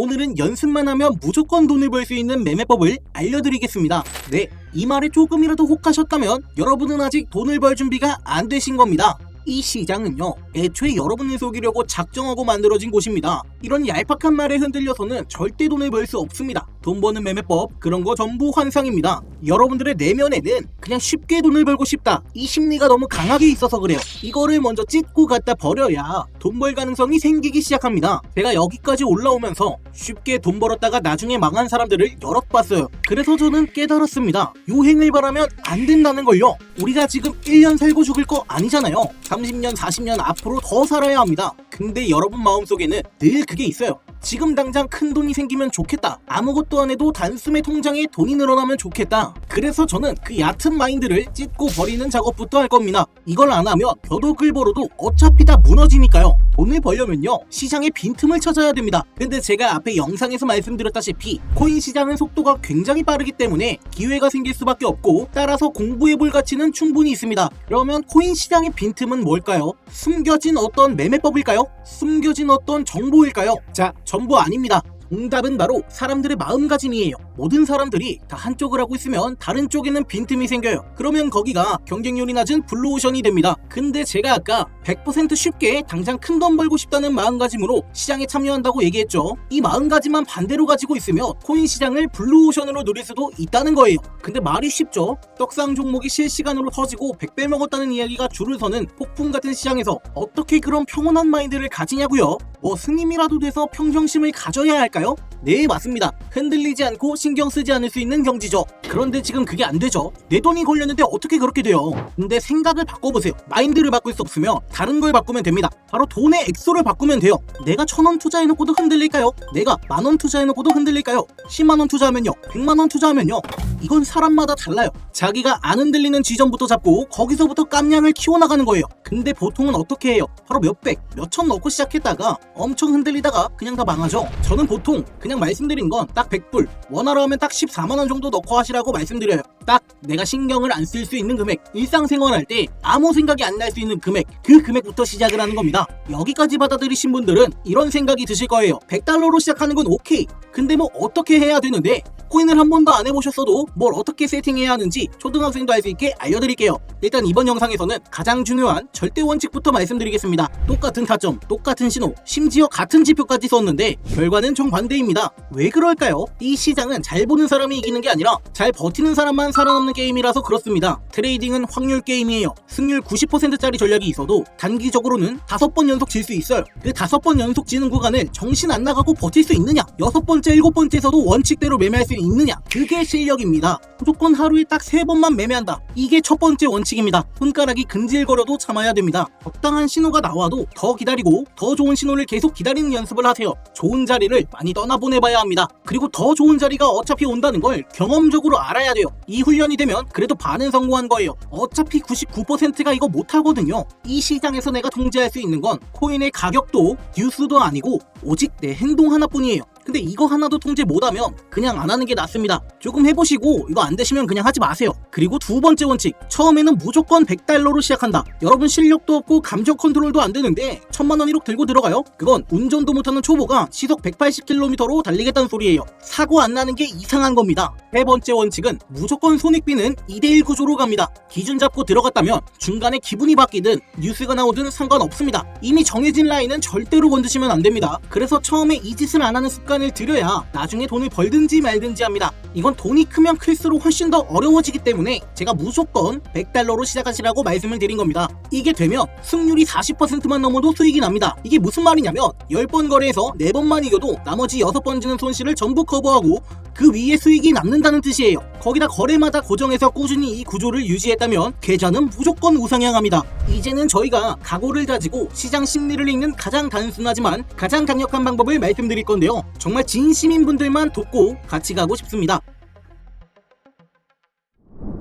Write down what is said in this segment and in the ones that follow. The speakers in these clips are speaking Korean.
오늘은 연습만 하면 무조건 돈을 벌 수 있는 매매법을 알려드리겠습니다. 네, 이 말에 조금이라도 혹하셨다면 여러분은 아직 돈을 벌 준비가 안 되신 겁니다. 이 시장은요, 애초에 여러분을 속이려고 작정하고 만들어진 곳입니다. 이런 얄팍한 말에 흔들려서는 절대 돈을 벌 수 없습니다. 돈 버는 매매법, 그런 거 전부 환상입니다. 여러분들의 내면에는 그냥 쉽게 돈을 벌고 싶다, 이 심리가 너무 강하게 있어서 그래요. 이거를 먼저 찢고 갖다 버려야 돈 벌 가능성이 생기기 시작합니다. 제가 여기까지 올라오면서 쉽게 돈 벌었다가 나중에 망한 사람들을 여럿 봤어요. 그래서 저는 깨달았습니다. 요행을 바라면 안 된다는 걸요. 우리가 지금 1년 살고 죽을 거 아니잖아요. 30년, 40년 앞으로 더 살아야 합니다. 근데 여러분 마음속에는 늘 그게 있어요. 지금 당장 큰 돈이 생기면 좋겠다. 아무것도 안 해도 단숨에 통장에 돈이 늘어나면 좋겠다. 그래서 저는 그 얕은 마인드를 찢고 버리는 작업부터 할 겁니다. 이걸 안 하면 벼독을 벌어도 어차피 다 무너지니까요. 돈을 벌려면요, 시장의 빈틈을 찾아야 됩니다. 근데 제가 앞에 영상에서 말씀드렸다시피 코인 시장은 속도가 굉장히 빠르기 때문에 기회가 생길 수밖에 없고, 따라서 공부해볼 가치는 충분히 있습니다. 그러면 코인 시장의 빈틈은 뭘까요? 숨겨진 어떤 매매법일까요? 숨겨진 어떤 정보일까요? 자, 전부 아닙니다. 정답은 바로 사람들의 마음가짐이에요. 모든 사람들이 다 한쪽을 하고 있으면 다른 쪽에는 빈틈이 생겨요. 그러면 거기가 경쟁률이 낮은 블루오션이 됩니다. 근데 제가 아까 100% 쉽게 당장 큰 돈 벌고 싶다는 마음가짐으로 시장에 참여한다고 얘기했죠. 이 마음가짐만 반대로 가지고 있으면 코인 시장을 블루오션으로 누릴 수도 있다는 거예요. 근데 말이 쉽죠? 떡상 종목이 실시간으로 터지고 100배 먹었다는 이야기가 줄을 서는 폭풍 같은 시장에서 어떻게 그런 평온한 마인드를 가지냐고요? 뭐 스님이라도 돼서 평정심을 가져야 할까요? 네, 맞습니다. 흔들리지 않고 신경 쓰지 않을 수 있는 경지죠. 그런데 지금 그게 안 되죠. 내 돈이 걸렸는데 어떻게 그렇게 돼요? 근데 생각을 바꿔보세요. 마인드를 바꿀 수 없으면 다른 걸 바꾸면 됩니다. 바로 돈의 액수를 바꾸면 돼요. 내가 1,000원 투자해놓고도 흔들릴까요? 내가 10,000원 투자해놓고도 흔들릴까요? 10만원 투자하면요? 100만원 투자하면요? 이건 사람마다 달라요. 자기가 안 흔들리는 지점부터 잡고 거기서부터 깜냥을 키워나가는 거예요. 근데 보통은 어떻게 해요? 바로 몇백, 몇천 넣고 시작했다가 엄청 흔들리다가 그냥 다 망하죠. 저는 보통 그냥 말씀드린 건 딱 100불, 원화로 하면 딱 14만원 정도 넣고 하시라고 말씀드려요. 딱 내가 신경을 안 쓸 수 있는 금액, 일상생활할 때 아무 생각이 안 날 수 있는 금액, 그 금액부터 시작을 하는 겁니다. 여기까지 받아들이신 분들은 이런 생각이 드실 거예요. 100달러로 시작하는 건 오케이. 근데 뭐 어떻게 해야 되는데, 코인을 한 번도 안 해보셨어도 뭘 어떻게 세팅해야 하는지 초등학생도 알 수 있게 알려드릴게요. 일단 이번 영상에서는 가장 중요한 절대 원칙부터 말씀드리겠습니다. 똑같은 타점, 똑같은 신호, 심지어 같은 지표까지 썼는데 결과는 정반대입니다. 왜 그럴까요? 이 시장은 잘 보는 사람이 이기는 게 아니라 잘 버티는 사람만 살아남는 게임이라서 그렇습니다. 트레이딩은 확률 게임이에요. 승률 90%짜리 전략이 있어도 단기적으로는 5번 연속 질 수 있어요. 그 5번 연속 지는 구간을 정신 안 나가고 버틸 수 있느냐? 6번째, 7번째에서도 원칙대로 매매할 수 있느냐? 그게 실력입니다. 무조건 하루에 딱 3번만 매매한다. 이게 첫 번째 원칙입니다. 손가락이 근질거려도 참아야 됩니다. 적당한 신호가 나와도 더 기다리고 더 좋은 신호를 계속 기다리는 연습을 하세요. 좋은 자리를 많이 떠나보내봐야 합니다. 그리고 더 좋은 자리가 어차피 온다는 걸 경험적으로 알아야 돼요. 이 훈련이 되면 그래도 반은 성공한 거예요. 어차피 99%가 이거 못하거든요. 이 시장에서 내가 통제할 수 있는 건 코인의 가격도 뉴스도 아니고 오직 내 행동 하나뿐이에요. 근데 이거 하나도 통제 못하면 그냥 안 하는 게 낫습니다. 조금 해보시고 이거 안 되시면 그냥 하지 마세요. 그리고 두 번째 원칙, 처음에는 무조건 100달러로 시작한다. 여러분 실력도 없고 감정 컨트롤도 안 되는데 1,000만원 1억 들고 들어가요? 그건 운전도 못하는 초보가 시속 180km로 달리겠다는 소리예요. 사고 안 나는 게 이상한 겁니다. 세 번째 원칙은 무조건 손익비는 2대1 구조로 갑니다. 기준 잡고 들어갔다면 중간에 기분이 바뀌든 뉴스가 나오든 상관없습니다. 이미 정해진 라인은 절대로 건드시면 안 됩니다. 그래서 처음에 이 짓을 안 하는 습관을 들여야 나중에 돈을 벌든지 말든지 합니다. 이건 돈이 크면 클수록 훨씬 더 어려워지기 때문에 제가 무조건 100달러로 시작하시라고 말씀을 드린 겁니다. 이게 되면 승률이 40%만 넘어도 수익이 납니다. 이게 무슨 말이냐면 10번 거래에서 4번만 이겨도 나머지 6번 지는 손실을 전부 커버하고 그 위에 수익이 남는다는 뜻이에요. 거기다 거래마다 고정해서 꾸준히 이 구조를 유지했다면 계좌는 무조건 우상향합니다. 이제는 저희가 각오를 다지고 시장 심리를 읽는 가장 단순하지만 가장 강력한 방법을 말씀드릴 건데요. 정말 진심인 분들만 돕고 같이 가고 싶습니다.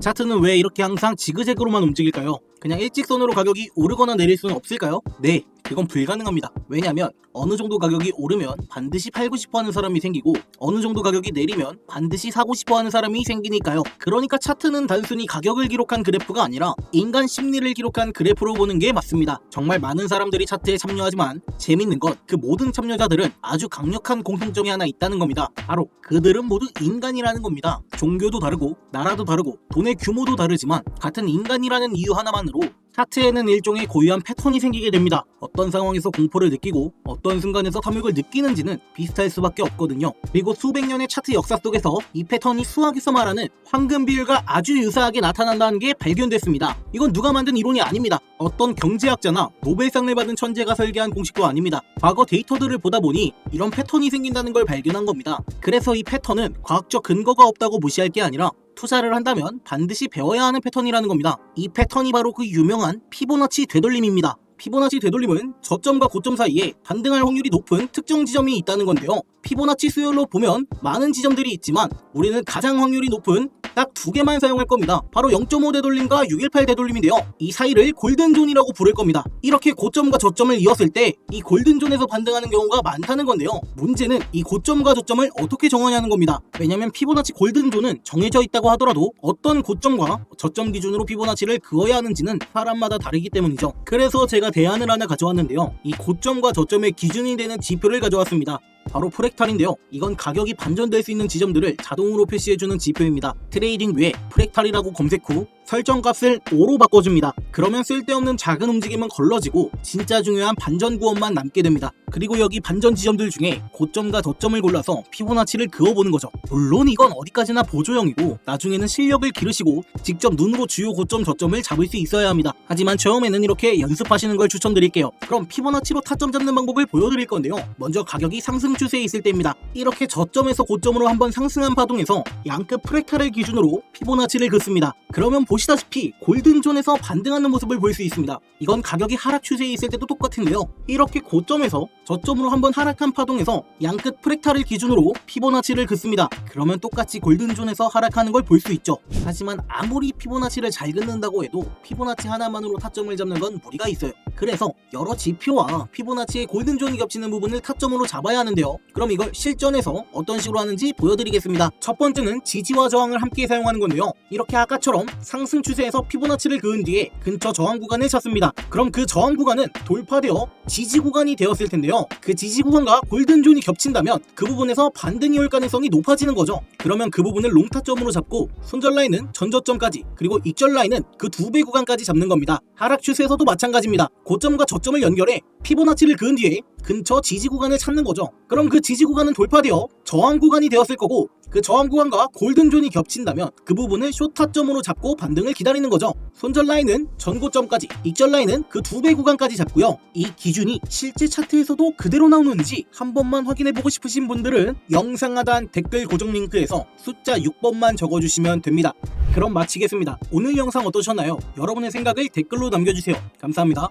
차트는 왜 이렇게 항상 지그재그로만 움직일까요? 그냥 일직선으로 가격이 오르거나 내릴 수는 없을까요? 네, 그건 불가능합니다. 왜냐면 어느 정도 가격이 오르면 반드시 팔고 싶어 하는 사람이 생기고 어느 정도 가격이 내리면 반드시 사고 싶어 하는 사람이 생기니까요. 그러니까 차트는 단순히 가격을 기록한 그래프가 아니라 인간 심리를 기록한 그래프로 보는 게 맞습니다. 정말 많은 사람들이 차트에 참여하지만 재밌는 건 그 모든 참여자들은 아주 강력한 공통점이 하나 있다는 겁니다. 바로 그들은 모두 인간이라는 겁니다. 종교도 다르고 나라도 다르고 돈의 규모도 다르지만 같은 인간이라는 이유 하나만으로 차트에는 일종의 고유한 패턴이 생기게 됩니다. 어떤 상황에서 공포를 느끼고 어떤 순간에서 탐욕을 느끼는지는 비슷할 수밖에 없거든요. 그리고 수백 년의 차트 역사 속에서 이 패턴이 수학에서 말하는 황금 비율과 아주 유사하게 나타난다는 게 발견됐습니다. 이건 누가 만든 이론이 아닙니다. 어떤 경제학자나 노벨상을 받은 천재가 설계한 공식도 아닙니다. 과거 데이터들을 보다 보니 이런 패턴이 생긴다는 걸 발견한 겁니다. 그래서 이 패턴은 과학적 근거가 없다고 무시할 게 아니라 투자를 한다면 반드시 배워야 하는 패턴이라는 겁니다. 이 패턴이 바로 그 유명한 피보나치 되돌림입니다. 피보나치 되돌림은 저점과 고점 사이에 반등할 확률이 높은 특정 지점이 있다는 건데요. 피보나치 수열로 보면 많은 지점들이 있지만 우리는 가장 확률이 높은 딱 두 개만 사용할 겁니다. 바로 0.5 되돌림과 618 되돌림인데요. 이 사이를 골든존이라고 부를 겁니다. 이렇게 고점과 저점을 이었을 때 이 골든존에서 반등하는 경우가 많다는 건데요. 문제는 이 고점과 저점을 어떻게 정하냐는 겁니다. 왜냐면 피보나치 골든존은 정해져 있다고 하더라도 어떤 고점과 저점 기준으로 피보나치를 그어야 하는지는 사람마다 다르기 때문이죠. 그래서 제가 대안을 하나 가져왔는데요. 이 고점과 저점의 기준이 되는 지표를 가져왔습니다. 바로 프랙탈인데요. 이건 가격이 반전될 수 있는 지점들을 자동으로 표시해주는 지표입니다. 트레이딩 뷰에 프랙탈이라고 검색 후 설정값을 5로 바꿔줍니다. 그러면 쓸데없는 작은 움직임은 걸러지고 진짜 중요한 반전 구원만 남게 됩니다. 그리고 여기 반전 지점들 중에 고점과 저점을 골라서 피보나치를 그어보는 거죠. 물론 이건 어디까지나 보조형이고 나중에는 실력을 기르시고 직접 눈으로 주요 고점 저점을 잡을 수 있어야 합니다. 하지만 처음에는 이렇게 연습하시는 걸 추천드릴게요. 그럼 피보나치로 타점 잡는 방법을 보여드릴 건데요. 먼저 가격이 상승 추세에 있을 때입니다. 이렇게 저점에서 고점으로 한번 상승한 파동에서 양끝 프랙탈을 기준으로 피보나치를 긋습니다. 그러면 보시다시피 골든존에서 반등하는 모습을 볼 수 있습니다. 이건 가격이 하락 추세에 있을 때도 똑같은데요. 이렇게 고점에서 저점으로 한번 하락한 파동에서 양끝 프랙탈을 기준으로 피보나치를 긋습니다. 그러면 똑같이 골든존에서 하락하는 걸 볼 수 있죠. 하지만 아무리 피보나치를 잘 긋는다고 해도 피보나치 하나만으로 타점을 잡는 건 무리가 있어요. 그래서 여러 지표와 피보나치의 골든존이 겹치는 부분을 타점으로 잡아야 하는데요. 그럼 이걸 실전에서 어떤 식으로 하는지 보여드리겠습니다. 첫 번째는 지지와 저항을 함께 사용하는 건데요. 이렇게 아까처럼 상승 추세에서 피보나치를 그은 뒤에 근처 저항 구간을 찾습니다. 그럼 그 저항 구간은 돌파되어 지지 구간이 되었을 텐데요. 그 지지 구간과 골든존이 겹친다면 그 부분에서 반등이 올 가능성이 높아지는 거죠. 그러면 그 부분을 롱타점으로 잡고 손절 라인은 전저점까지 그리고 익절 라인은 그 2배 구간까지 잡는 겁니다. 하락 추세에서도 마찬가지입니다. 고점과 저점을 연결해 피보나치를 그은 뒤에 근처 지지 구간을 찾는 거죠. 그럼 그 지지 구간은 돌파되어 저항 구간이 되었을 거고 그 저항 구간과 골든존이 겹친다면 그 부분을 숏타점으로 잡고 반등을 기다리는 거죠. 손절 라인은 전고점까지, 익절 라인은 그 2배 구간까지 잡고요. 이 기준이 실제 차트에서도 그대로 나오는지 한 번만 확인해보고 싶으신 분들은 영상 하단 댓글 고정 링크에서 숫자 6번만 적어주시면 됩니다. 그럼 마치겠습니다. 오늘 영상 어떠셨나요? 여러분의 생각을 댓글로 남겨주세요. 감사합니다.